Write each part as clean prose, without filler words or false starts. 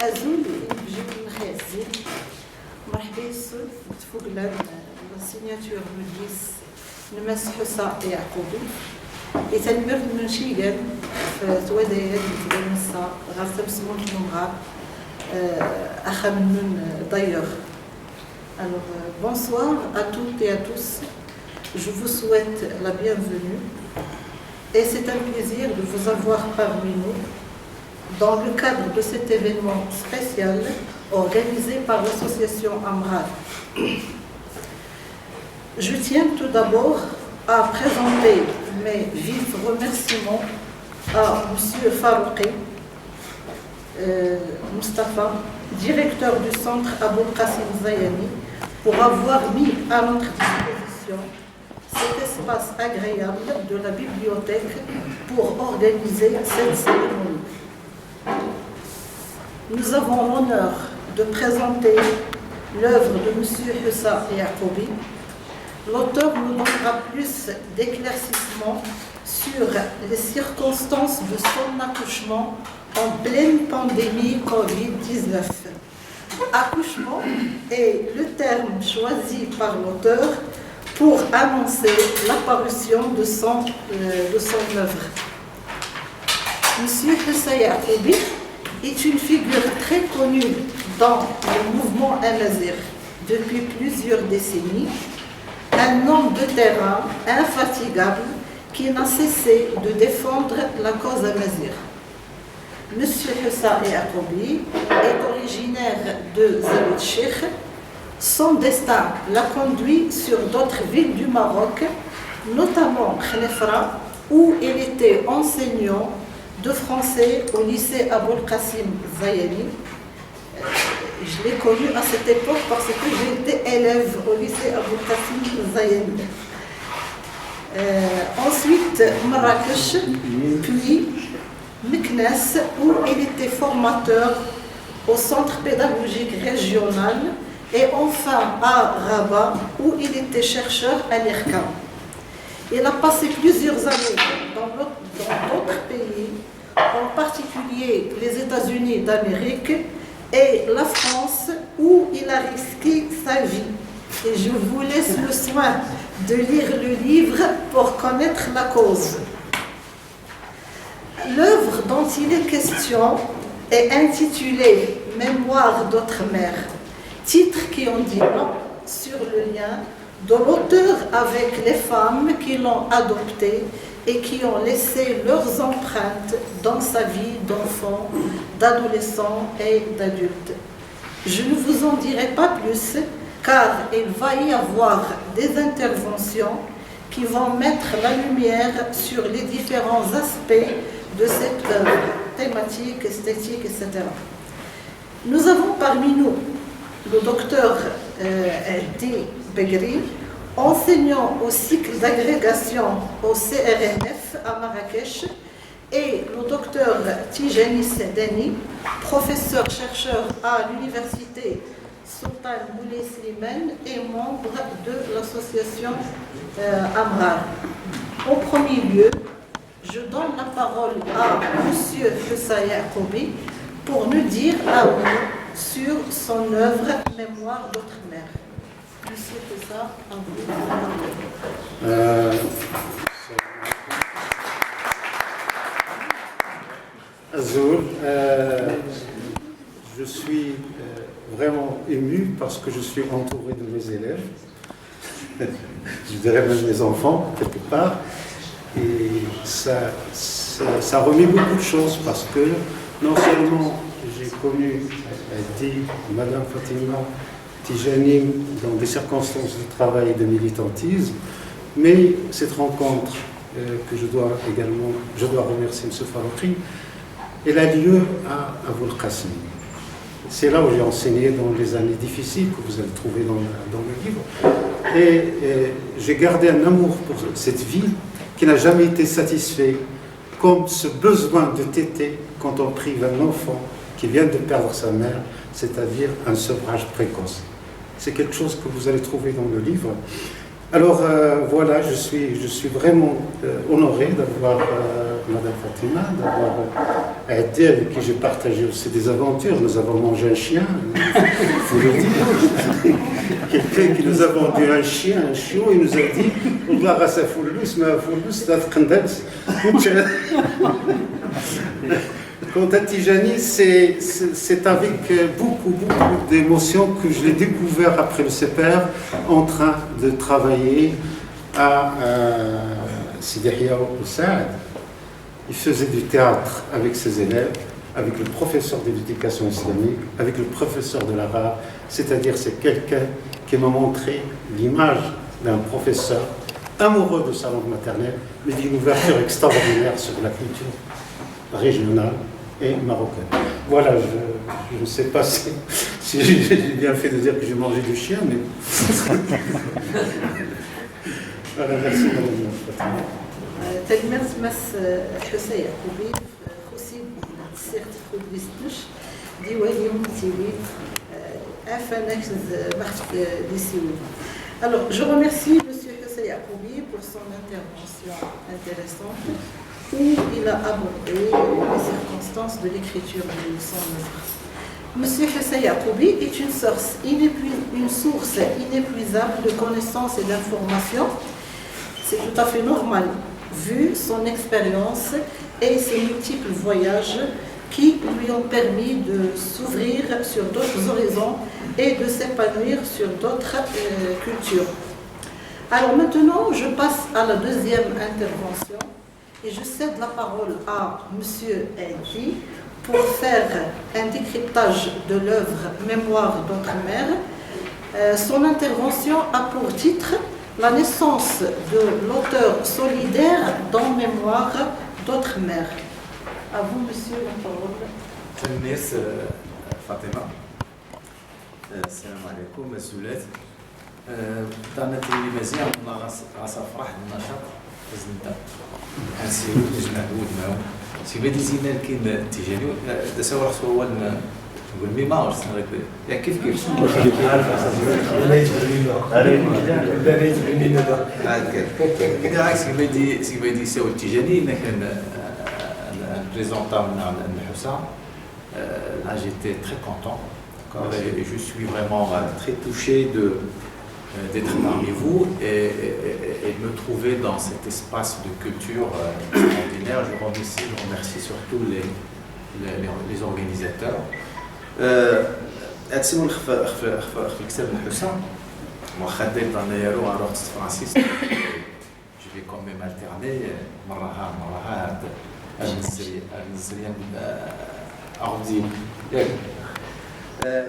أزول بجيب الخازن مرحبا يسود تفوقلان لا سيناتور مجلس نمس حسا يعقوبي يتنمر من شيغان في تواديات نتبنسا غير تمسمون نمغار أخا من d'ailleurs. Alors, bonsoir à toutes et à tous. Je vous souhaite la bienvenue et c'est un plaisir de vous avoir parmi nous dans le cadre de cet événement spécial organisé par l'association Amrar. Je tiens tout d'abord à présenter mes vifs remerciements à M. Farouqi Mustafa, directeur du centre Abou Qasim Zayani, pour avoir mis à notre disposition cet espace agréable de la bibliothèque pour organiser cette cérémonie. Nous avons l'honneur de présenter l'œuvre de M. Hussa Yaqoubi. L'auteur nous donnera plus d'éclaircissements sur les circonstances de son accouchement en pleine pandémie Covid-19. Accouchement est le terme choisi par l'auteur pour annoncer l'apparition de son œuvre. M. Hussa Yaqoubi est une figure très connue dans le mouvement Amazigh depuis plusieurs décennies, un homme de terrain infatigable qui n'a cessé de défendre la cause amazigh. M. Hussa Yaqoubi est originaire de Zaoud Cheikh. Son destin l'a conduit sur d'autres villes du Maroc, notamment Khnefra, où il était enseignant de français au lycée Abou Qasim Zayani. Je l'ai connu à cette époque parce que j'étais élève au lycée Abou Qasim Zayani. Ensuite, Marrakech, puis Meknès, où il était formateur au centre pédagogique régional, et enfin à Rabat, où il était chercheur à l'IRCAM. Il a passé plusieurs années dans d'autres pays, en particulier les États-Unis d'Amérique et la France, où il a risqué sa vie. Et je vous laisse le soin de lire le livre pour connaître la cause. L'œuvre dont il est question est intitulée « Mémoire d'outre-mer », titre qui en dit long sur le lien de l'auteur avec les femmes qui l'ont adopté et qui ont laissé leurs empreintes dans sa vie d'enfant, d'adolescent et d'adulte. Je ne vous en dirai pas plus, car il va y avoir des interventions qui vont mettre la lumière sur les différents aspects de cette œuvre, thématique, esthétique, etc. Nous avons parmi nous le docteur D. Begri, enseignant au cycle d'agrégation au CRNF à Marrakech, et le docteur Tijani Sedani, professeur-chercheur à l'université Sultan Moulay Slimane et membre de l'association Amrar. En premier lieu, je donne la parole à M. Hussa Yaqoubi pour nous dire un mot sur son œuvre Mémoire d'outre-mer. Monsieur Hussa, à vous. Azul, je suis vraiment ému parce que je suis entouré de mes élèves, je dirais même mes enfants, quelque part. Et ça remet beaucoup de choses parce que non seulement j'ai connu Madame Fatima Tijani dans des circonstances de travail et de militantisme, mais cette rencontre que je dois remercier M. Farouqi, elle a lieu à Abou Qasim. C'est là où j'ai enseigné dans les années difficiles que vous allez trouver dans le livre. Et j'ai gardé un amour pour cette ville qui n'a jamais été satisfait, comme ce besoin de téter quand on prive un enfant qui vient de perdre sa mère, c'est-à-dire un sevrage précoce. C'est quelque chose que vous allez trouver dans le livre. Alors voilà, je suis vraiment honoré d'avoir Madame Fatima, d'avoir été avec qui j'ai partagé aussi des aventures. Nous avons mangé un chien, il faut le dire. Quelqu'un qui nous a vendu un chien, un chiot, il nous a dit Wallah, rasa foulous, ma foulous, la tqandals. Quant à Tijani, c'est avec beaucoup d'émotions que je l'ai découvert après le CPR en train de travailler à Sidi Yahya Saad. Il faisait du théâtre avec ses élèves, avec le professeur de l'éducation islamique, avec le professeur de l'arabe. C'est-à-dire, c'est quelqu'un qui m'a montré l'image d'un professeur amoureux de sa langue maternelle, mais d'une ouverture extraordinaire sur la culture régionale et marocaine. Voilà, je ne sais pas si j'ai bien fait de dire que j'ai mangé du chien, mais... voilà, merci Madame Fatima. تلميذ مس حسين يعقوبي خصيب سيرت خبزتش ديواني متيوي أفناكز بخت ديسيوي. Alors, je remercie M. Hussein Yacoubi pour son intervention intéressante où il a abordé les circonstances de l'écriture de son œuvre. M. Hussein Yacoubi est une source inépuisable de connaissances et d'informations. C'est tout à fait normal, vu son expérience et ses multiples voyages qui lui ont permis de s'ouvrir sur d'autres horizons et de s'épanouir sur d'autres cultures. Alors maintenant, je passe à la deuxième intervention et je cède la parole à M. Edi pour faire un décryptage de l'œuvre Mémoire d'Outre-mer. Son intervention a pour titre La naissance de l'auteur solidaire dans Mémoire d'Outre-mer. À vous, monsieur, la parole. الناس فاطمة السلام عليكم مسؤولات دعنا تريني مزيان والله غاس فرح النشاط زندا نسيو نجمعو معاهم سي بدي زينان كاين تيجاني دسا راه هو نقول ميمار يا كيف هكا سي بدي يساوي التيجاني انا كان présentant Hussam. Là, j'étais très content. Et je suis vraiment très touché d'être parmi vous et de me trouver dans cet espace de culture extraordinaire. Je remercie surtout les organisateurs. Je vais quand même alterner.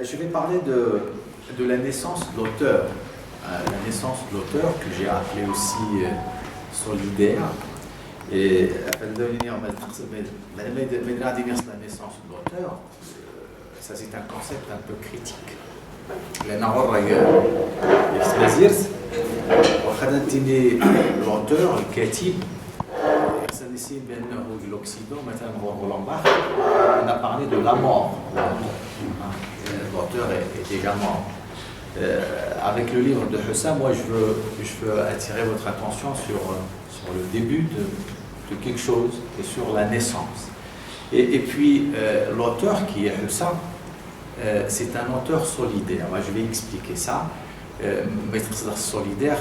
Je vais parler de la naissance de l'auteur. La naissance de l'auteur que j'ai appelé aussi solidaire. Et la naissance de l'auteur, ça c'est un concept un peu critique. L'auteur, le katib, l'Occident, on a parlé de la mort. L'auteur est déjà mort. Avec le livre de Hussam, moi je veux attirer votre attention sur le début de quelque chose et sur la naissance. Et puis l'auteur qui est Hussam, c'est un auteur solidaire. Moi, je vais expliquer ça. Maître solidaire,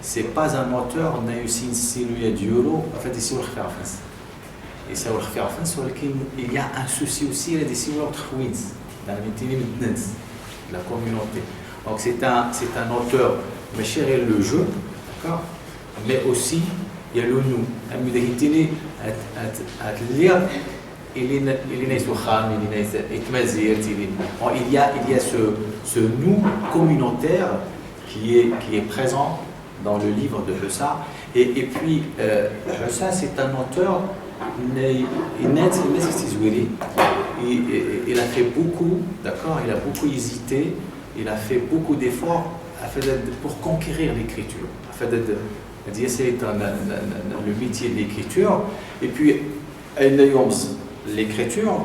c'est pas un auteur, on a eu une silhouette d'euro, en fait, ici, on le fait en France. Et ça, on le fait en France, il y a un souci aussi, il y a des silhouettes dans la communauté. Donc, c'est un auteur, mais chérir le jeu, d'accord, mais aussi, il y a le nous. Il y a ce nous communautaire qui est présent dans le livre de Hussam. Et puis, Hussam, c'est un auteur, il a fait beaucoup, d'accord, il a beaucoup hésité, il a fait beaucoup d'efforts pour conquérir l'écriture. C'est le métier de l'écriture. Et puis, l'écriture,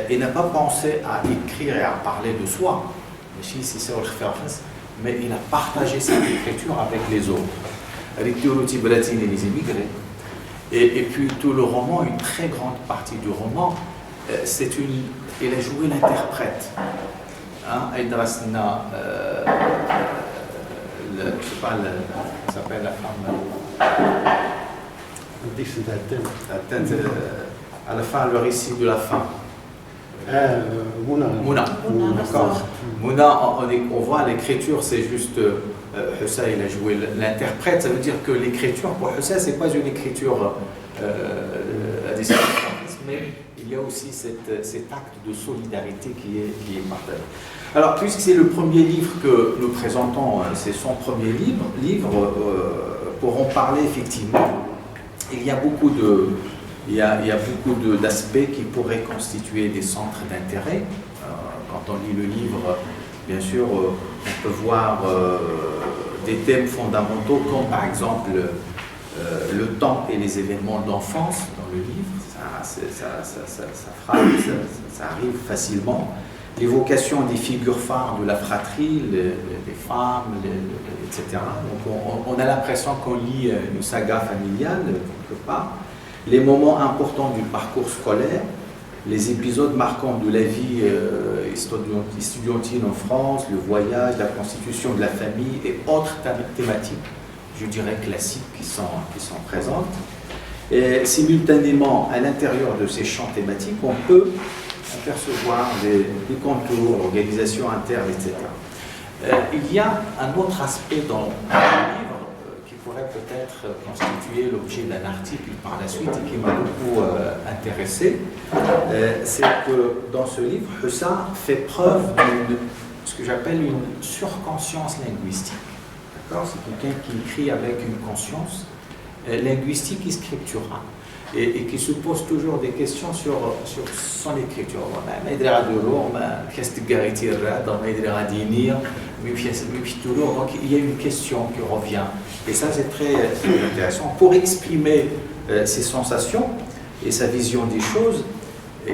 il n'a pas pensé à écrire et à parler de soi, mais il a partagé cette écriture avec les autres. Et puis tout le roman, une très grande partie du roman, il a joué l'interprète. Hein, Aidrasna, je ne sais pas, ça s'appelle la femme. À la fin, le récit de la fin. Mouna. D'accord. Mouna, on voit l'écriture, c'est juste. Hussa, il a joué l'interprète, ça veut dire que l'écriture, pour Hussa, ce n'est pas une écriture à destination, mais il y a aussi cet acte de solidarité qui est partagé. Alors, puisque c'est le premier livre que nous présentons, c'est son premier livre, pour en parler effectivement, il y a beaucoup d'aspects qui pourraient constituer des centres d'intérêt. Quand on lit le livre, bien sûr, on peut voir des thèmes fondamentaux comme par exemple le temps et les événements d'enfance dans le livre. Ça arrive facilement. L'évocation des figures phares de la fratrie, les femmes, etc. Donc on a l'impression qu'on lit une saga familiale, quelque part. Les moments importants du parcours scolaire, les épisodes marquants de la vie estudiantine en France, le voyage, la constitution de la famille et autres thématiques, je dirais classiques, qui sont présentes. Et simultanément, à l'intérieur de ces champs thématiques, on peut apercevoir des contours, l'organisation interne, etc. Il y a un autre aspect dans le livre qui pourrait peut-être constituer l'objet d'un article par la suite et qui m'a beaucoup intéressé. C'est que dans ce livre, Hussa fait preuve d'une, ce que j'appelle une surconscience linguistique. D'accord ? C'est quelqu'un qui écrit avec une conscience linguistique et scripturale. Et qui se pose toujours des questions sur son écriture. Donc il y a une question qui revient. Et ça, c'est très intéressant. Pour exprimer ses sensations et sa vision des choses,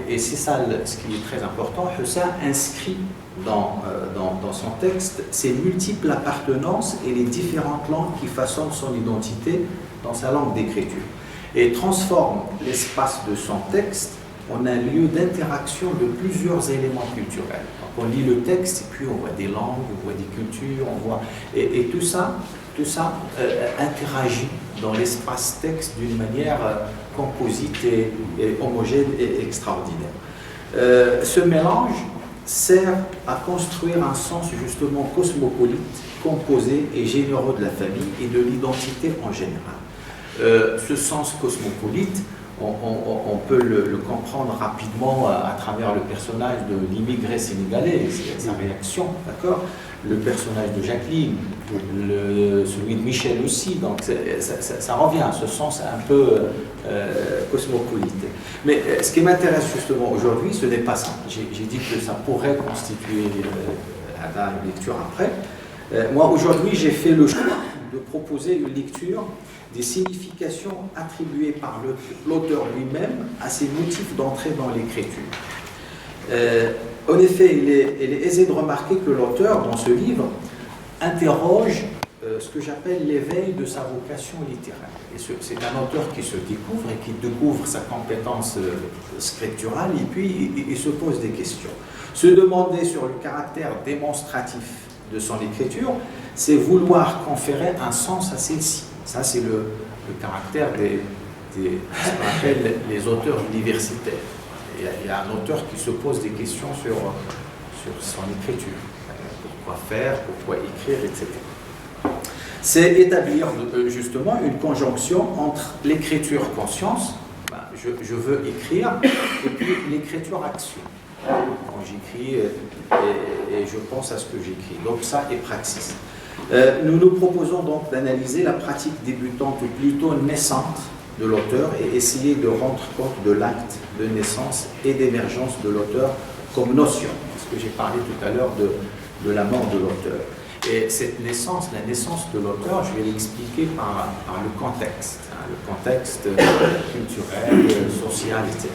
et c'est ça ce qui est très important, Hussa inscrit dans son texte ses multiples appartenances et les différentes langues qui façonnent son identité dans sa langue d'écriture. Et transforme l'espace de son texte en un lieu d'interaction de plusieurs éléments culturels. Donc on lit le texte et puis on voit des langues, on voit des cultures, on voit... Et tout ça interagit dans l'espace texte d'une manière composite et homogène et extraordinaire. Ce mélange sert à construire un sens justement cosmopolite, composé et généreux de la famille et de l'identité en général. Ce sens cosmopolite, on peut le comprendre rapidement à travers le personnage de l'immigré sénégalais, sa réaction, d'accord ? Le personnage de Jacqueline, celui de Michel aussi, donc ça revient, ce sens un peu cosmopolite. Mais ce qui m'intéresse justement aujourd'hui, ce n'est pas ça. J'ai dit que ça pourrait constituer une lecture après. Moi, aujourd'hui, j'ai fait le choix de proposer une lecture des significations attribuées par l'auteur lui-même à ses motifs d'entrée dans l'écriture. En effet, il est aisé de remarquer que l'auteur, dans ce livre, interroge ce que j'appelle l'éveil de sa vocation littéraire. Et c'est un auteur qui se découvre et qui découvre sa compétence scripturale et puis il se pose des questions. Se demander sur le caractère démonstratif de son écriture, c'est vouloir conférer un sens à celle-ci. Ça, c'est le caractère ce qu'on appelle les auteurs universitaires. Il y a un auteur qui se pose des questions sur son écriture. Pourquoi faire, pourquoi écrire, etc. C'est établir justement une conjonction entre l'écriture conscience, je veux écrire, et puis l'écriture action. Quand j'écris et je pense à ce que j'écris. Donc ça est praxis. Nous nous proposons donc d'analyser la pratique débutante ou plutôt naissante de l'auteur et essayer de rendre compte de l'acte de naissance et d'émergence de l'auteur comme notion. Parce que j'ai parlé tout à l'heure de la mort de l'auteur. Et cette naissance, la naissance de l'auteur, je vais l'expliquer par le contexte. Le contexte culturel, social, etc.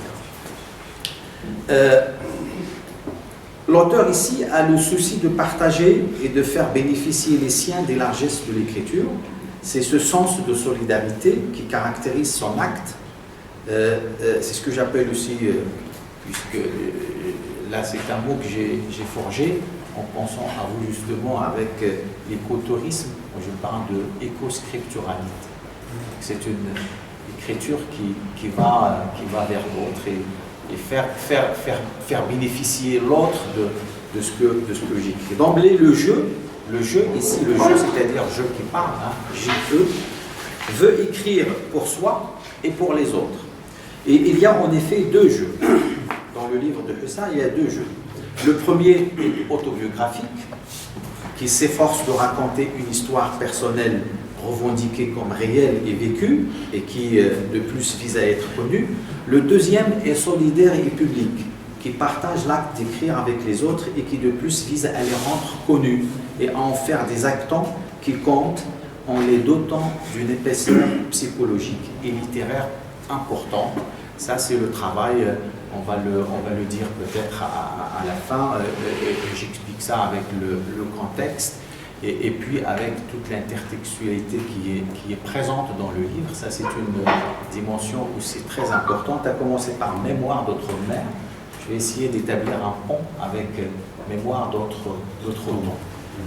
L'auteur ici a le souci de partager et de faire bénéficier les siens des largesses de l'écriture c'est ce sens de solidarité qui caractérise son acte. C'est ce que j'appelle aussi, puisque là c'est un mot que j'ai forgé en pensant à vous justement avec l'écotourisme. Je parle de éco-scripturalité. C'est une écriture qui va vers l'autre et faire bénéficier l'autre de ce que j'écris. D'emblée, le jeu ici, c'est-à-dire je qui parle, J-E, veut écrire pour soi et pour les autres. Et il y a en effet deux jeux. Dans le livre de Hussam, il y a deux jeux. Le premier est autobiographique, qui s'efforce de raconter une histoire personnelle revendiquée comme réelle et vécue, et qui de plus vise à être connue. Le deuxième est solidaire et public, qui partage l'acte d'écrire avec les autres et qui de plus vise à les rendre connus et à en faire des actants qui comptent en les dotant d'une épaisseur psychologique et littéraire importante. Ça, c'est le travail, on va le dire peut-être à la fin, et j'explique ça avec le contexte, et puis avec toute l'intertextualité qui est présente dans le livre. Ça, c'est une dimension aussi très importante, à commencer par mémoire d'autres mères. Je vais essayer d'établir un pont avec mémoire d'autres noms.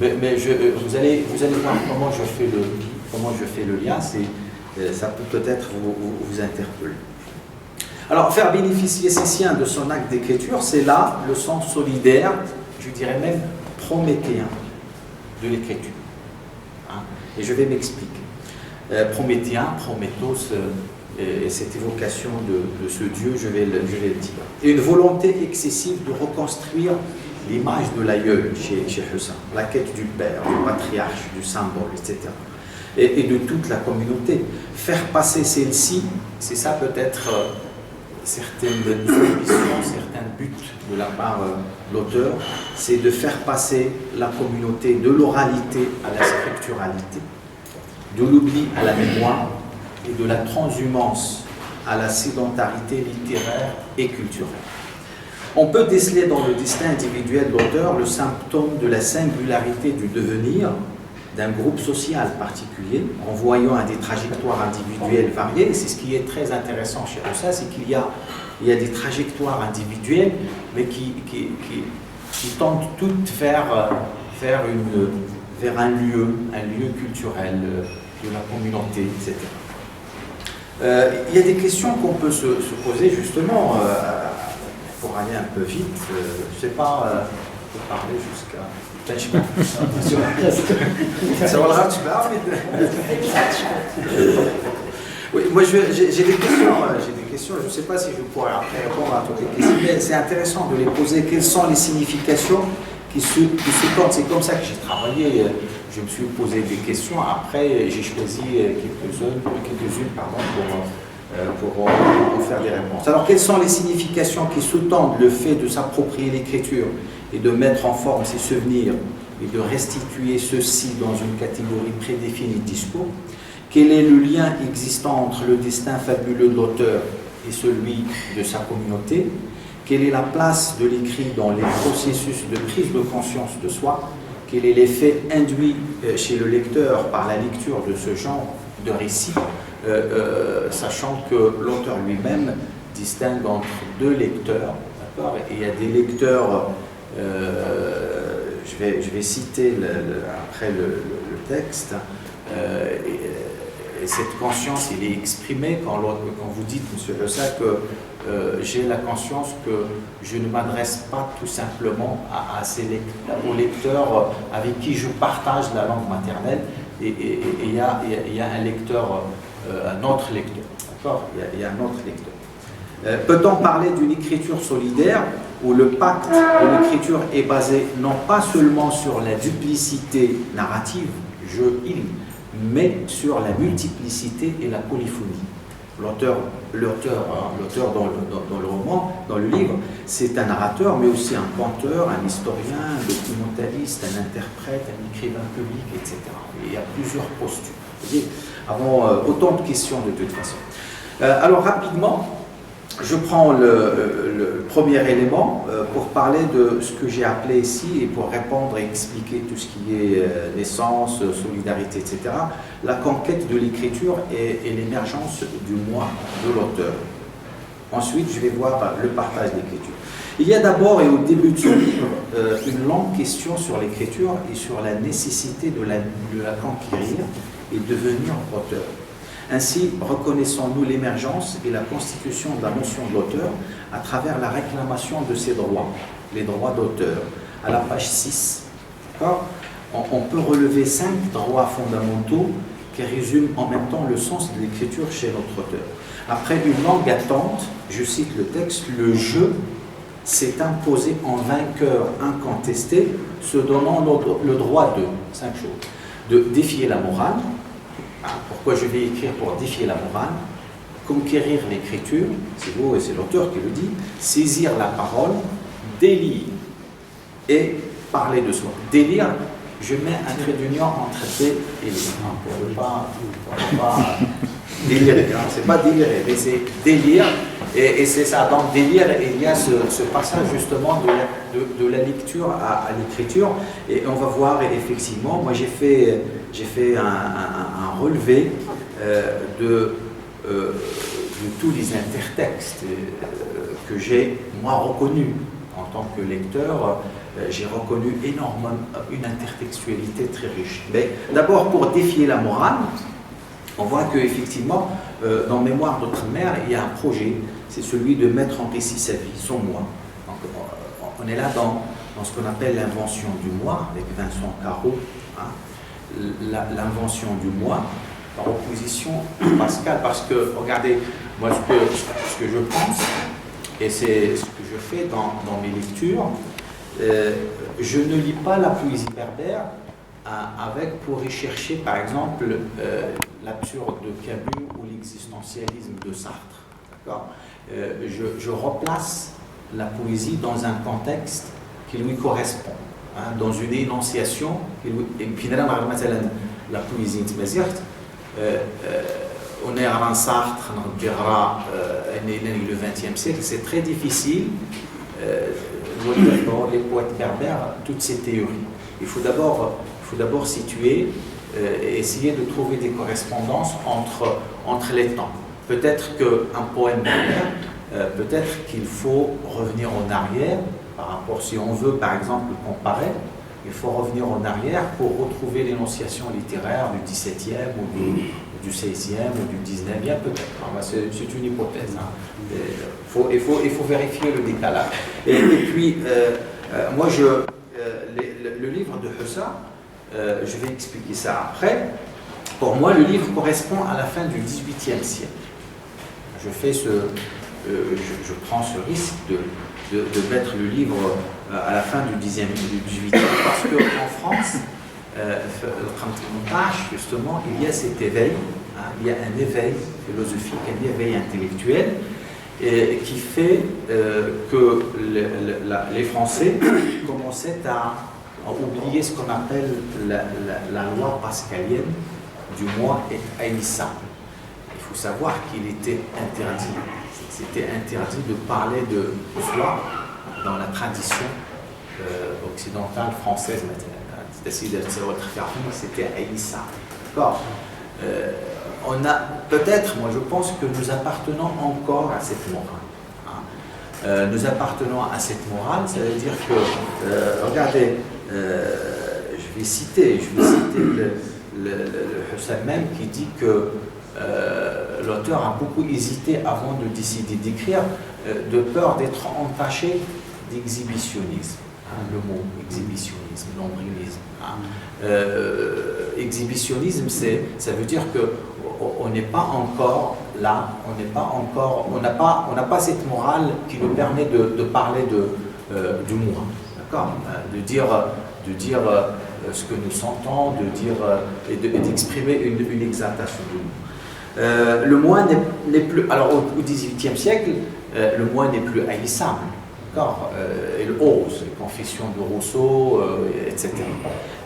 Mais vous allez voir comment je fais le lien, ça peut peut-être vous interpeller. Alors, faire bénéficier ces siens de son acte d'écriture, c'est là le sens solidaire, je dirais même prométhéen de l'écriture. Et je vais m'expliquer. Prométhéen, Prométhos, et cette évocation de ce Dieu, je vais le dire. Et une volonté excessive de reconstruire l'image de l'aïeul chez Hussam, la quête du père, du patriarche, du symbole, etc. Et de toute la communauté. Faire passer celle-ci, c'est ça peut-être certaines ambitions, certains buts de la part de l'auteur, c'est de faire passer la communauté de l'oralité à la scripturalité, de l'oubli à la mémoire, et de la transhumance à la sédentarité littéraire et culturelle. On peut déceler dans le destin individuel de l'auteur le symptôme de la singularité du devenir d'un groupe social particulier, en voyant à des trajectoires individuelles variées. Et c'est ce qui est très intéressant chez Hussam, c'est qu'il y a des trajectoires individuelles, mais qui tentent toutes vers un lieu culturel de la communauté, etc. Il y a des questions qu'on peut se poser justement pour aller un peu vite. Je ne sais pas, on peut parler jusqu'à... Oui, moi j'ai des questions, je ne sais pas si je pourrais après répondre à toutes les questions, mais c'est intéressant de les poser. Quelles sont les significations qui se portent? C'est comme ça que j'ai travaillé. Je me suis posé des questions. Après, j'ai choisi quelques-unes pour en faire des réponses. Alors, quelles sont les significations qui sous-tendent le fait de s'approprier l'écriture et de mettre en forme ses souvenirs et de restituer ceux-ci dans une catégorie prédéfinie de discours? Quel est le lien existant entre le destin fabuleux de l'auteur et celui de sa communauté? Quelle est la place de l'écrit dans les processus de prise de conscience de soi? Quel est l'effet induit chez le lecteur par la lecture de ce genre de récit, sachant que l'auteur lui-même distingue entre deux lecteurs, d'accord? Et il y a des lecteurs, je vais citer après le texte, et cette conscience, il est exprimé quand vous dites, M. Hussam, que j'ai la conscience que je ne m'adresse pas tout simplement aux lecteurs avec qui je partage la langue maternelle, et il y a un lecteur, un autre lecteur, d'accord? Il y a un autre lecteur. Peut-on parler d'une écriture solidaire où le pacte de l'écriture est basé non pas seulement sur la duplicité narrative, je-il, mais sur la multiplicité et la polyphonie? L'auteur dans le roman, dans le livre, c'est un narrateur, mais aussi un conteur, un historien, un documentaliste, un interprète, un écrivain public, etc. Et il y a plusieurs postures. Vous voyez, autant de questions de toute façon. Alors rapidement, je prends le premier élément pour parler de ce que j'ai appelé ici et pour répondre et expliquer tout ce qui est naissance, solidarité, etc. La conquête de l'écriture et l'émergence du moi de l'auteur. Ensuite, je vais voir le partage de l'écriture. Il y a d'abord et au début de ce livre une longue question sur l'écriture et sur la nécessité de la conquérir et devenir auteur. Ainsi, reconnaissons-nous l'émergence et la constitution de la notion de l'auteur à travers la réclamation de ses droits, les droits d'auteur. À la page 6, on peut relever 5 droits fondamentaux qui résument en même temps le sens de l'écriture chez notre auteur. Après une longue attente, je cite le texte, le jeu s'est imposé en vainqueur incontesté, se donnant le droit de 5 choses. De défier la morale. Pourquoi je vais écrire pour défier la morale? Conquérir l'écriture, c'est vous et c'est l'auteur qui le dit, saisir la parole, délire et parler de soi. Délire, je mets un trait d'union entre D et lire, pour ne pas délirer, c'est pas délirer, mais c'est délire, et c'est ça, dans délire, il y a ce passage justement de la lecture à l'écriture, et on va voir effectivement, moi j'ai fait un relevé de tous les intertextes que j'ai, moi, reconnus en tant que lecteur. J'ai reconnu énormément une intertextualité très riche. Mais d'abord, pour défier la morale, on voit qu'effectivement, dans Mémoire d'outre-mer, il y a un projet, c'est celui de mettre en récit sa vie, son moi. Donc, on est là dans ce qu'on appelle l'invention du moi, avec Vincent Carreau, l'invention du moi, par opposition à Pascal, parce que, regardez, moi, ce que je pense, et c'est ce que je fais dans mes lectures, je ne lis pas la poésie berbère avec pour y chercher, par exemple, l'absurde de Camus ou l'existentialisme de Sartre. Je replace la poésie dans un contexte qui lui correspond, dans une énonciation. Et puis, la poésie on est à Sartre, on dira le XXe siècle, c'est très difficile. Les poètes berbères, toutes ces théories. Il faut d'abord situer et essayer de trouver des correspondances entre les temps. Peut-être qu'un poème berbère, peut-être qu'il faut revenir en arrière, par rapport, si on veut par exemple comparer, il faut revenir en arrière pour retrouver l'énonciation littéraire du XVIIe ou du XVIe ou du XIXe, peut-être. C'est une hypothèse. Il faut vérifier le décalage. Et puis, moi, le livre de Hussa, je vais expliquer ça après. Pour moi, le livre correspond à la fin du XVIIIe siècle. Je prends ce risque de mettre le livre à la fin du XVIIIe, parce qu'en France, justement, il y a cet éveil, il y a un éveil philosophique, un éveil intellectuel, qui fait que les Français commençaient à oublier ce qu'on appelle la loi pascalienne du moi est haïssable. Il faut savoir qu'il était interdit. C'était interdit de parler de soi dans la tradition occidentale française. C'était haïssable. D'accord. On a peut-être, moi je pense que nous appartenons encore à cette morale. Nous appartenons à cette morale, ça veut dire que, regardez, je vais citer le Hussa même qui dit que l'auteur a beaucoup hésité avant de décider d'écrire, de peur d'être entaché d'exhibitionnisme. Le mot exhibitionnisme, nombrilisme. Exhibitionnisme, ça veut dire qu'on n'est pas encore là, on n'a pas cette morale qui nous permet de parler du moi, d'accord, de dire ce que nous sentons, et d'exprimer une exaltation du moi. Le moi n'est plus, alors au XVIIIe siècle, le moi n'est plus haïssable. Il ose, les confessions de Rousseau, etc.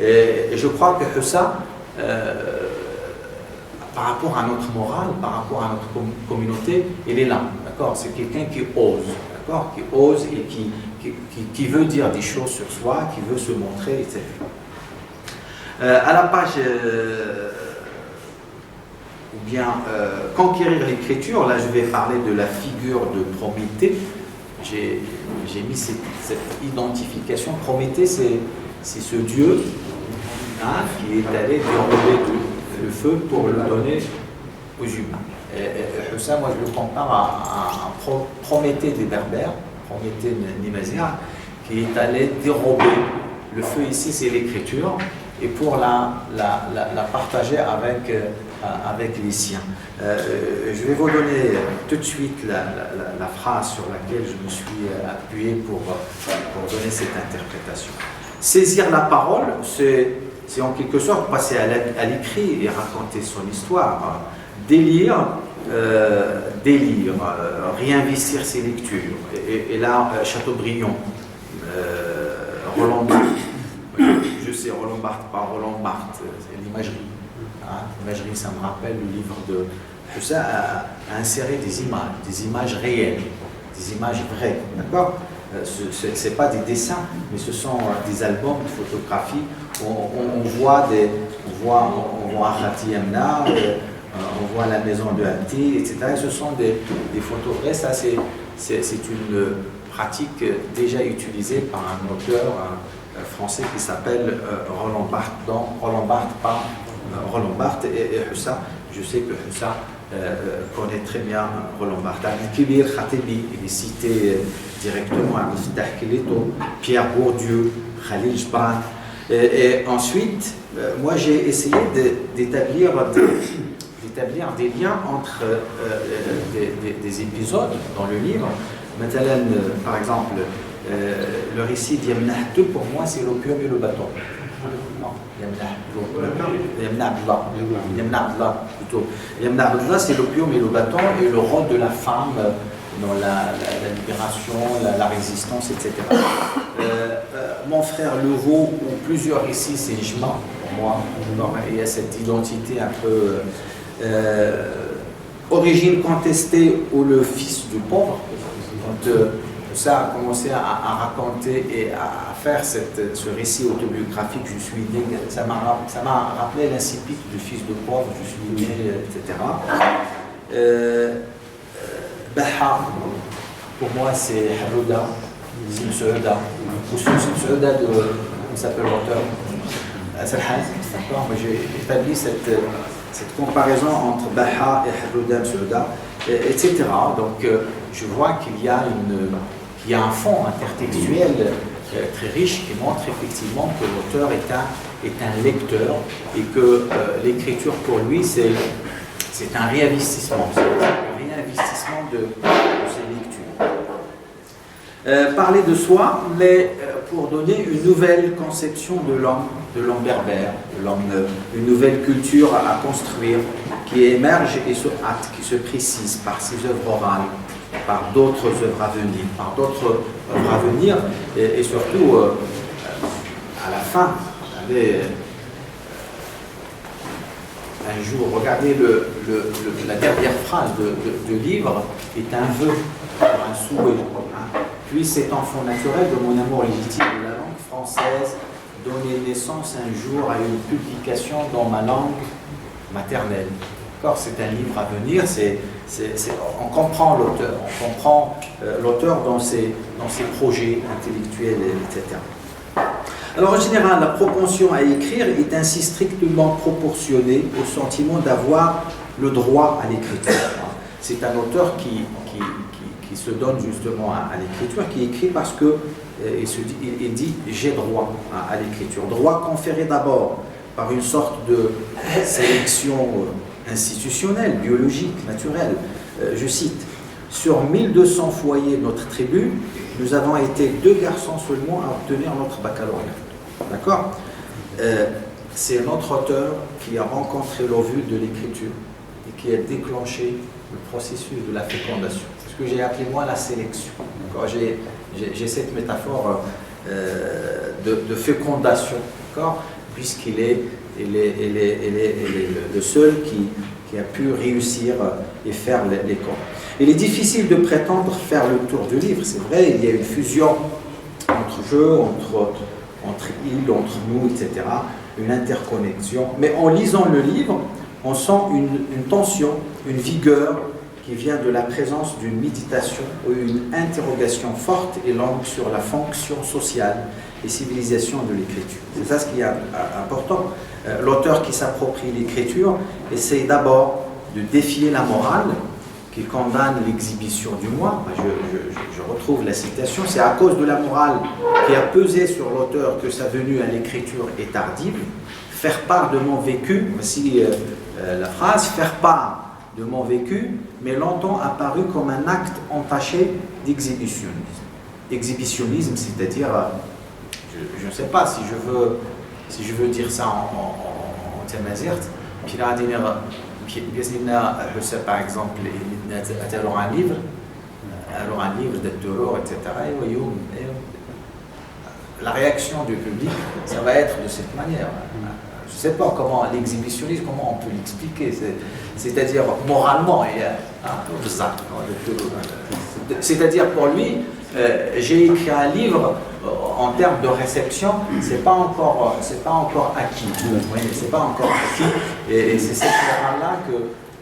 Et je crois que ça, par rapport à notre morale, par rapport à notre communauté, il est là. d'accord? C'est quelqu'un qui ose, d'accord? Qui ose et qui veut dire des choses sur soi, qui veut se montrer, etc. À la page, ou bien conquérir l'écriture, là je vais parler de la figure de Prométhée. J'ai mis cette identification. Prométhée, c'est ce dieu qui est allé dérouler le feu pour le donner aux humains. Et ça, moi je le compare à Prométhée des Berbères, Prométhée Nimazia, qui est allé dérober le feu. Ici c'est l'écriture, et pour la partager avec les siens. Je vais vous donner tout de suite la phrase sur laquelle je me suis appuyé pour donner cette interprétation. Saisir la parole, c'est en quelque sorte passer à l'écrit et raconter son histoire. Délire, réinvestir ses lectures. Et là, Chateaubriand, Roland Barthes, je sais, Roland Barthes, pas Roland Barthes, c'est l'imagerie. L'imagerie, ça me rappelle le livre de Husserl, a inséré des images réelles, des images vraies, d'accord? Ce n'est pas des dessins, mais ce sont des albums de photographie où on voit Khati Yamna, on voit la maison de Hamti, etc. Et ce sont des photos vraies. Ça, c'est une pratique déjà utilisée par un auteur français qui s'appelle Roland Barthes. Donc, Roland Barthes et Husserl, je sais que Husserl connaît très bien Roland Barthes. Al-Kibir Khatibi, il est cité directement à Miftah Kileto, Pierre Bourdieu, Khalil Gibran. Et ensuite, moi j'ai essayé d'établir des liens entre des épisodes dans le livre. Par exemple, le récit d'Yamna 2, pour moi, c'est l'opium et le bâton. Non, Yamna Abdullah, plutôt. Yamna Abdullah, c'est l'opium et le bâton et le rôle de la femme dans la libération, la résistance, etc. Mon frère Levaux, ou plusieurs ici, c'est Jma, pour moi. Il y a cette identité un peu origine contestée ou le fils du pauvre. Quand ça a commencé à raconter et à faire ce récit autobiographique, je suis né, ça m'a rappelé l'incipit du fils de pauvre, je suis né, etc. Baha, pour moi c'est Harouda, c'est une Souda, ou c'est une Souda de, comment s'appelle l'auteur, Salhan, d'accord, mais j'ai établi cette comparaison entre Baha et Harouda, Souda, etc. Donc je vois qu'il y a un fond intertextuel très riche qui montre effectivement que l'auteur est un lecteur et que l'écriture pour lui c'est un réinvestissement, de ses lectures. Parler de soi, mais pour donner une nouvelle conception de l'homme berbère, une nouvelle culture à construire qui émerge et qui se précise par ses œuvres orales, par d'autres œuvres à venir, et surtout à la fin. Un jour, regardez la dernière phrase de livre est un vœu, un souhait. Puis cet enfant naturel de mon amour légitime de la langue française donner naissance un jour à une publication dans ma langue maternelle. C'est un livre à venir, on comprend l'auteur, dans ses projets intellectuels, etc. Alors en général, la propension à écrire est ainsi strictement proportionnée au sentiment d'avoir le droit à l'écriture. C'est un auteur qui se donne justement à l'écriture, qui écrit parce que il dit j'ai droit à l'écriture. Droit conféré d'abord par une sorte de sélection institutionnelle, biologique, naturelle. Je cite, sur 1200 foyers de notre tribu, nous avons été 2 garçons seulement à obtenir notre baccalauréat. D'accord? C'est notre auteur qui a rencontré l'ovule de l'écriture et qui a déclenché le processus de la fécondation. C'est ce que j'ai appelé moi la sélection. J'ai cette métaphore de fécondation, puisqu'il est le seul qui a pu réussir et faire l'école. Il est difficile de prétendre faire le tour du livre, c'est vrai, il y a une fusion entre jeux, entre il, entre nous, etc., une interconnexion. Mais en lisant le livre, on sent une tension, une vigueur qui vient de la présence d'une méditation ou une interrogation forte et longue sur la fonction sociale et civilisation de l'écriture. C'est ça ce qui est important. L'auteur qui s'approprie l'écriture essaie d'abord de défier la morale qui condamne l'exhibition du moi. Je retrouve la citation. C'est à cause de la morale qui a pesé sur l'auteur que sa venue à l'écriture est tardive. Faire part de mon vécu, voici la phrase, faire part de mon vécu, mais longtemps apparu comme un acte entaché d'exhibitionnisme. Exhibitionnisme, c'est-à-dire, je ne sais pas si je veux dire ça en tamazirt, puis là, par exemple, alors un livre d'Attoro, etc. La réaction du public, ça va être de cette manière. Je ne sais pas comment l'exhibitionnisme, comment on peut l'expliquer. C'est-à-dire moralement, c'est-à-dire pour lui, j'ai écrit un livre en termes de réception, c'est pas encore acquis. Vous voyez, c'est pas encore acquis, et c'est cette morale-là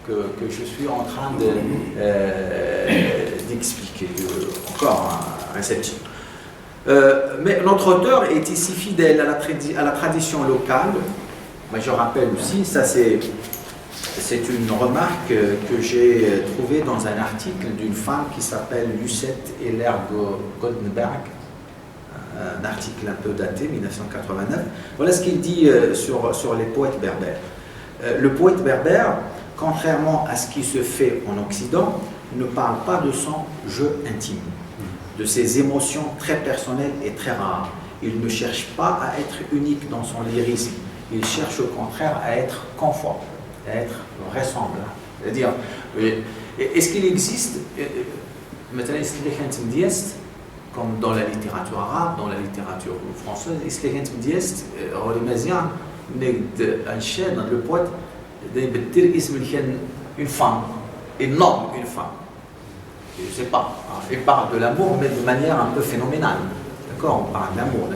que je suis en train d'expliquer. Encore réception. Mais notre auteur est ici fidèle à la tradition locale. Moi, je rappelle aussi, ça c'est une remarque que j'ai trouvée dans un article d'une femme qui s'appelle Lucette Heller-Goldenberg, un article un peu daté, 1989. Voilà ce qu'il dit sur les poètes berbères. Le poète berbère, contrairement à ce qui se fait en Occident, ne parle pas de son jeu intime, de ses émotions très personnelles et très rares. Il ne cherche pas à être unique dans son lyrisme. Il cherche au contraire à être conforme, à être vraisemblable. C'est-à-dire, est-ce qu'il existe, comme dans la littérature arabe, dans la littérature française, est-ce qu'il existe, le poète, une femme, énorme, une femme. Je ne sais pas. Il parle de l'amour, mais de manière un peu phénoménale. D'accord, on parle d'amour.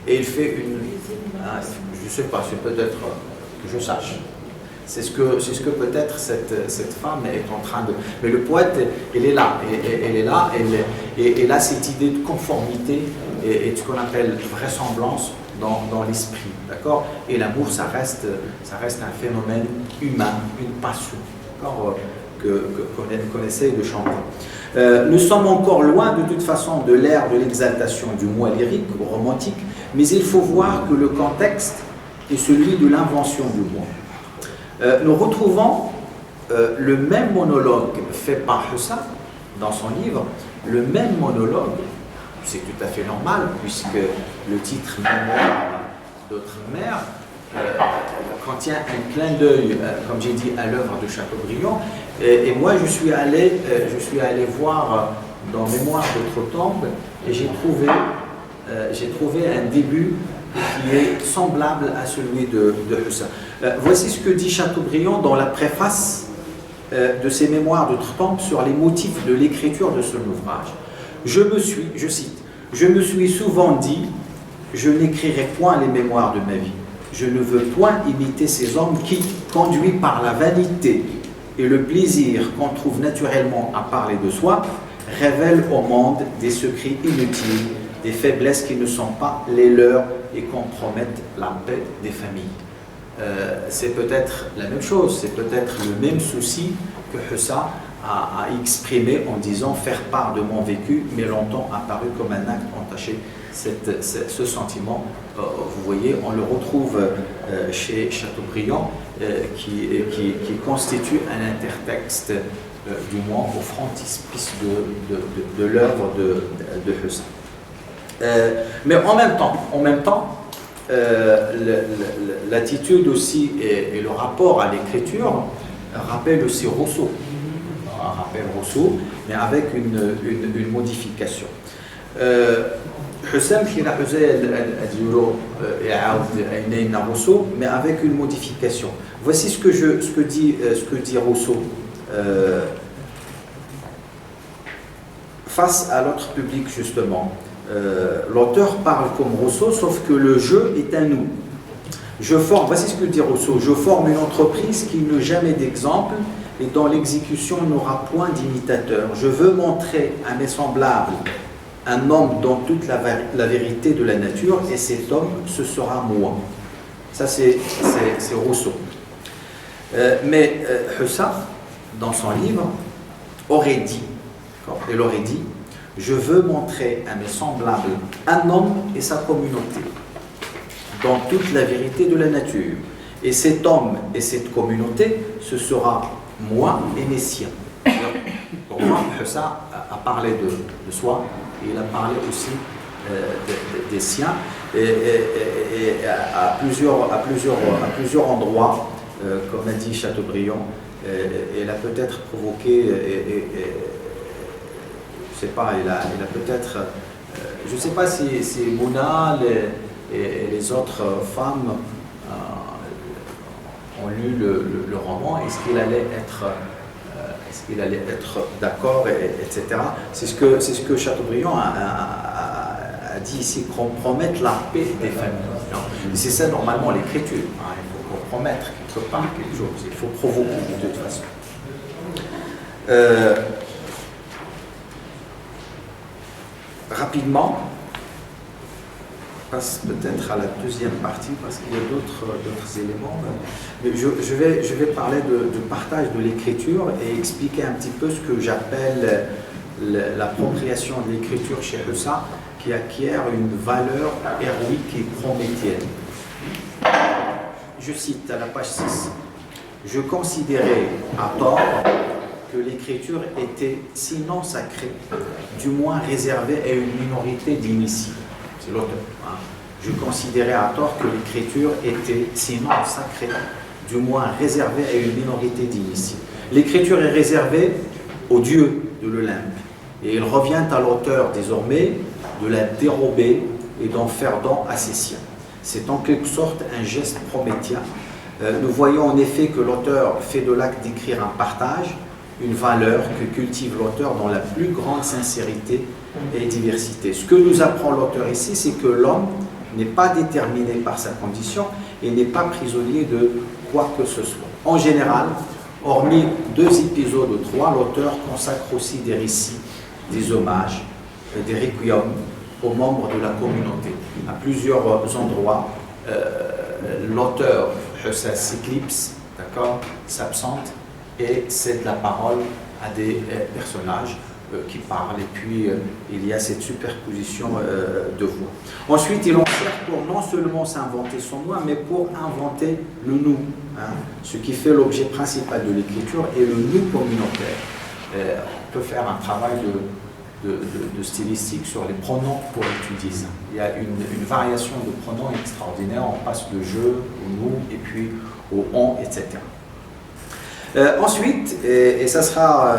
Et il fait une... je ne sais pas, c'est peut-être que je sache. C'est ce que peut-être cette femme est en train de... Mais le poète, elle est là. Elle est là, elle a cette idée de conformité et ce qu'on appelle vraisemblance dans l'esprit. D'accord. Et l'amour, ça reste un phénomène humain, une passion. Qu'on essaie de chanter. Nous sommes encore loin de toute façon de l'ère de l'exaltation du moi lyrique ou romantique, mais il faut voir que le contexte est celui de l'invention du moi. Nous retrouvons le même monologue fait par Hussam dans son livre, le même monologue, c'est tout à fait normal puisque le titre Mémoire d'autres mères contient un clin d'œil, comme j'ai dit, à l'œuvre de Chateaubriand. Et moi, je suis allé voir dans Mémoire d'Outre-Tombe et j'ai trouvé un début qui est semblable à celui de Hussam. Voici ce que dit Chateaubriand dans la préface de ses Mémoires d'Outre-Tombe sur les motifs de l'écriture de son ouvrage. Je cite, « Je me suis souvent dit, je n'écrirai point les mémoires de ma vie. Je ne veux point imiter ces hommes qui, conduits par la vanité et le plaisir qu'on trouve naturellement à parler de soi, révèlent au monde des secrets inutiles, des faiblesses qui ne sont pas les leurs et compromettent la paix des familles. » C'est peut-être la même chose, c'est peut-être le même souci que Hussam a exprimé en disant « faire part de mon vécu, mais longtemps apparu comme un acte entaché ». Ce sentiment, vous voyez, on le retrouve chez Chateaubriand, qui constitue un intertexte du moins au frontispice de l'œuvre de Hussam. Mais en même temps, l'attitude aussi et le rapport à l'écriture rappelle aussi Rousseau, mais avec une modification. Hussam qui a Rousseau, mais avec une modification. Voici ce que dit Rousseau face à l'autre public, justement. L'auteur parle comme Rousseau, sauf que le jeu est à nous. Voici ce que dit Rousseau: je forme une entreprise qui n'a jamais d'exemple et dont l'exécution n'aura point d'imitateur. Je veux montrer à mes semblables un homme dans toute la vérité de la nature, et cet homme, ce sera moi. Ça, c'est Rousseau. Mais Hussam, dans son livre, aurait dit, je veux montrer à mes semblables un homme et sa communauté dans toute la vérité de la nature. Et cet homme et cette communauté, ce sera moi et mes siens. Pour moi, Hussam a parlé de soi, et il a parlé aussi des siens, et à plusieurs endroits, comme a dit Chateaubriand, il a peut-être provoqué, je sais pas, il a peut-être, je ne sais pas si Mouna et les autres femmes ont lu le roman. Est-ce qu'il allait être d'accord, etc. C'est ce que Chateaubriand a dit ici, compromettre la paix des familles. C'est ça normalement l'écriture. Il faut compromettre quelque part quelque chose. Il faut provoquer de toute façon. Rapidement, passe peut-être à la deuxième partie parce qu'il y a d'autres éléments. Mais je vais parler de partage de l'écriture et expliquer un petit peu ce que j'appelle l'appropriation de l'écriture chez Hussam, qui acquiert une valeur héroïque et prométhéenne. Je cite à la page 6. Je considérais à tort que l'écriture était, sinon sacrée, du moins réservée à une minorité d'initiés. C'est l'auteur. Je considérais à tort que l'écriture était, sinon sacrée, du moins réservée à une minorité d'initiés. L'écriture est réservée au Dieu de l'Olympe, et il revient à l'auteur désormais de la dérober et d'en faire don à ses siens. C'est en quelque sorte un geste prométhéen. Nous voyons en effet que l'auteur fait de l'acte d'écrire un partage, une valeur que cultive l'auteur dans la plus grande sincérité et diversité. Ce que nous apprend l'auteur ici, c'est que l'homme n'est pas déterminé par sa condition et n'est pas prisonnier de quoi que ce soit. En général, hormis 2 épisodes ou 3, l'auteur consacre aussi des récits, des hommages, des requiems aux membres de la communauté. À plusieurs endroits, l'auteur s'éclipse, s'absente et cède la parole à des personnages qui parlent, et puis il y a cette superposition de voix. Ensuite, il en sert pour non seulement s'inventer son moi, mais pour inventer le nous, ce qui fait l'objet principal de l'écriture et le nous communautaire. On peut faire un travail de stylistique sur les pronoms pour étudier ça. Il y a une variation de pronoms extraordinaire, on passe de je au nous et puis au on, etc. Ensuite, et ça sera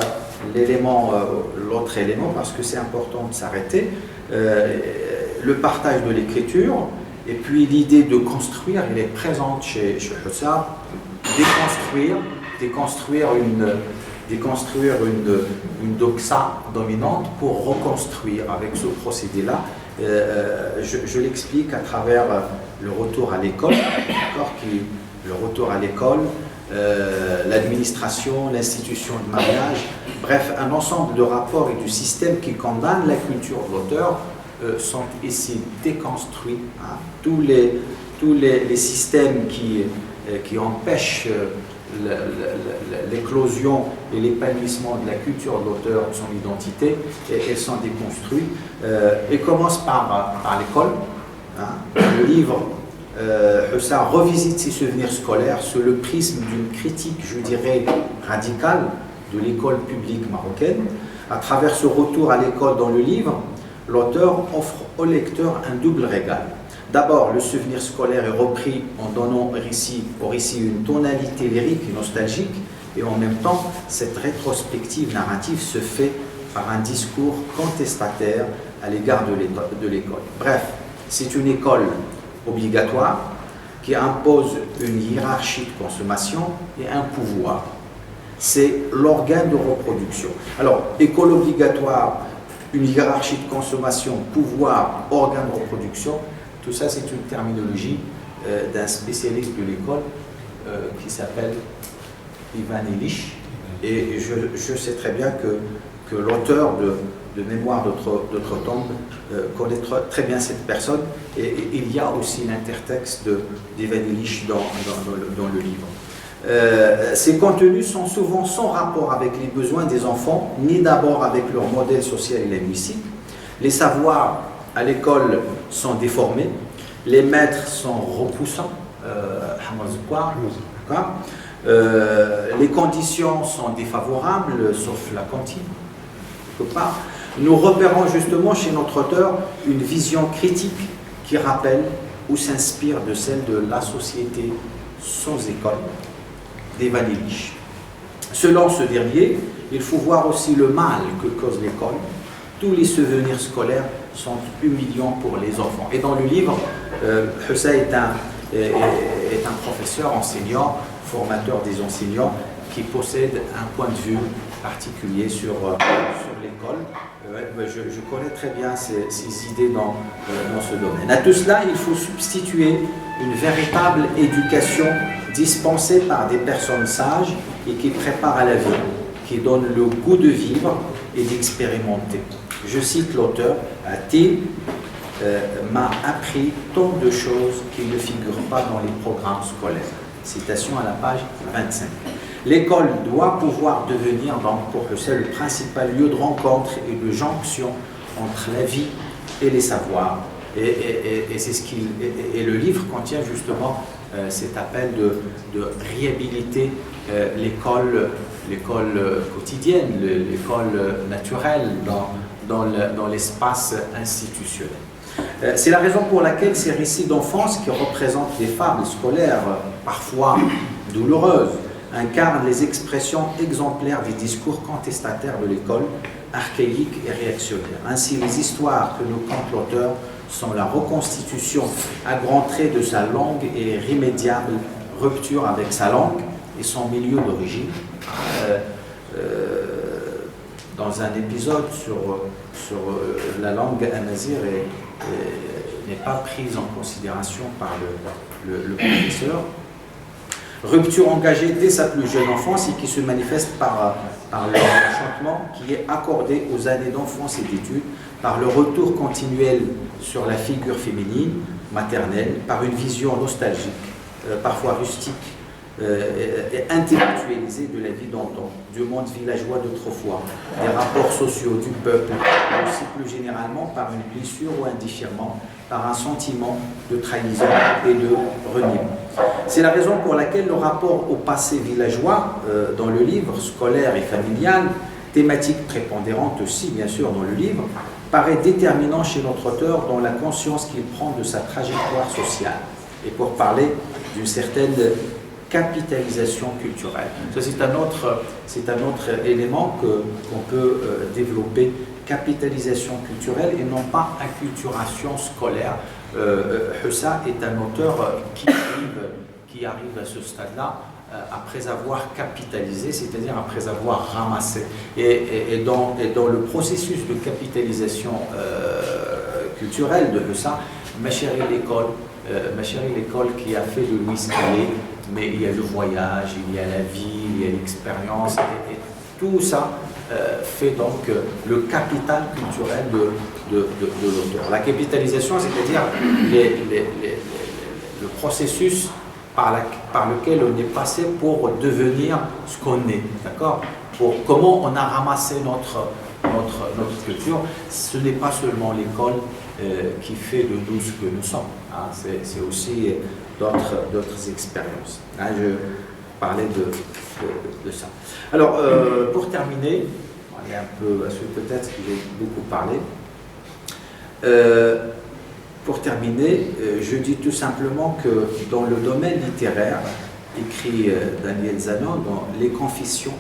l'autre élément, parce que c'est important de s'arrêter, le partage de l'écriture, et puis l'idée de construire, elle est présente chez Hussam, déconstruire une doxa dominante pour reconstruire avec ce procédé-là. Je l'explique à travers le retour à l'école, l'administration, l'institution de mariage, bref, un ensemble de rapports et du système qui condamnent la culture de l'auteur sont ici déconstruits. Tous les systèmes qui empêchent l'éclosion et l'épanouissement de la culture de l'auteur, son identité, et elles sont déconstruites. Et commence par l'école. Le livre Hussam revisite ses souvenirs scolaires sous le prisme d'une critique, je dirais, radicale de l'école publique marocaine. À travers ce retour à l'école dans le livre, l'auteur offre au lecteur un double régal. D'abord, le souvenir scolaire est repris en donnant au récit une tonalité lyrique et nostalgique, et en même temps, cette rétrospective narrative se fait par un discours contestataire à l'égard de l'école. Bref, c'est une école obligatoire qui impose une hiérarchie de consommation et un pouvoir. C'est l'organe de reproduction. Alors, école obligatoire, une hiérarchie de consommation, pouvoir, organe de reproduction, tout ça c'est une terminologie d'un spécialiste de l'école qui s'appelle Ivan Illich. Et je sais très bien que l'auteur de Mémoire d'Outre-Tombe connaît très bien cette personne. Et il y a aussi l'intertexte d'Ivan Illich dans le livre. Ces contenus sont souvent sans rapport avec les besoins des enfants, ni d'abord avec leur modèle social et linguistique. Les savoirs à l'école sont déformés, les maîtres sont repoussants, les conditions sont défavorables, sauf la cantine, quelque part. Nous repérons justement chez notre auteur une vision critique qui rappelle ou s'inspire de celle de la société sans école d'Ivan Illich. Selon ce dernier, il faut voir aussi le mal que cause l'école. Tous les souvenirs scolaires sont humiliants pour les enfants. Et dans le livre, Hussa est un professeur, enseignant, formateur des enseignants, qui possède un point de vue particulier sur l'école. Je connais très bien ces idées dans ce domaine. À tout cela, il faut substituer une véritable éducation dispensée par des personnes sages et qui préparent à la vie, qui donnent le goût de vivre et d'expérimenter. Je cite l'auteur, Atil m'a appris tant de choses qui ne figurent pas dans les programmes scolaires. Citation à la page 25. L'école doit pouvoir devenir donc pour Hussa le principal lieu de rencontre et de jonction entre la vie et les savoirs. Et c'est ce et le livre contient justement cet appel de réhabiliter l'école quotidienne, l'école naturelle dans l'espace institutionnel. C'est la raison pour laquelle ces récits d'enfance qui représentent des fables scolaires parfois douloureuses incarnent les expressions exemplaires des discours contestataires de l'école, archaïque et réactionnaire. Ainsi, les histoires que nous conte l'auteur sont la reconstitution à grands traits de sa langue et irrémédiable rupture avec sa langue et son milieu d'origine. Dans un épisode sur la langue amazigh n'est pas prise en considération par le professeur. Rupture engagée dès sa plus jeune enfance et qui se manifeste par l'enchantement qui est accordé aux années d'enfance et d'études, par le retour continuel sur la figure féminine, maternelle, par une vision nostalgique, parfois rustique et intellectualisée de la vie d'antan, du monde villageois d'autrefois, des rapports sociaux du peuple, mais aussi plus généralement par une blessure ou un déchirement, par un sentiment de trahison et de reniement. C'est la raison pour laquelle le rapport au passé villageois, dans le livre scolaire et familial, thématique prépondérante aussi bien sûr dans le livre, paraît déterminant chez notre auteur dans la conscience qu'il prend de sa trajectoire sociale. Et pour parler d'une certaine capitalisation culturelle. Ça, c'est un autre élément qu'on peut développer, capitalisation culturelle et non pas acculturation scolaire. Hussa est un auteur qui arrive à ce stade-là après avoir capitalisé, c'est-à-dire après avoir ramassé. Et dans le processus de capitalisation culturelle de Hussa, Ma chérie l'école qui a fait de Louis Calais, mais il y a le voyage, il y a la vie, il y a l'expérience, et tout ça fait donc le capital culturel de l'auteur. La capitalisation, c'est-à-dire le processus par lequel on est passé pour devenir ce qu'on est, d'accord ? Pour comment on a ramassé notre culture. Ce n'est pas seulement l'école qui fait de nous ce que nous sommes, hein. C'est aussi d'autres expériences. Hein, je parlais de ça. Alors, pour terminer, on est un peu, parce que peut-être que j'ai beaucoup parlé. Pour terminer, je dis tout simplement que dans le domaine littéraire, écrit Daniel Zanon dans Les Confessions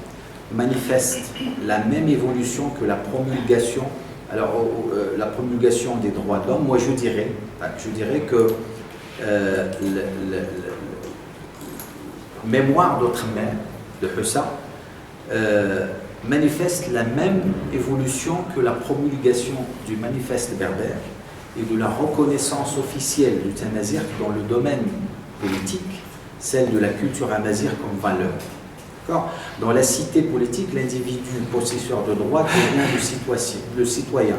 manifeste la même évolution que la promulgation. Alors, la promulgation des droits de l'homme, moi je dirais que Mémoire d'outre-mer de Hussam manifeste la même évolution que la promulgation du manifeste berbère et de la reconnaissance officielle du Tamazigh dans le domaine politique, celle de la culture amazigh comme valeur. Dans la cité politique, l'individu possesseur de droits devient le citoyen.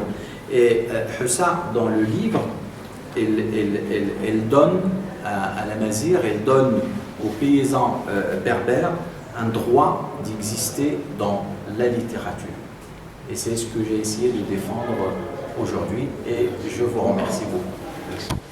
Et Hussam, dans le livre, elle donne à l'amazigh, elle donne aux paysans berbères un droit d'exister dans la littérature. Et c'est ce que j'ai essayé de défendre aujourd'hui et je vous remercie beaucoup. Merci.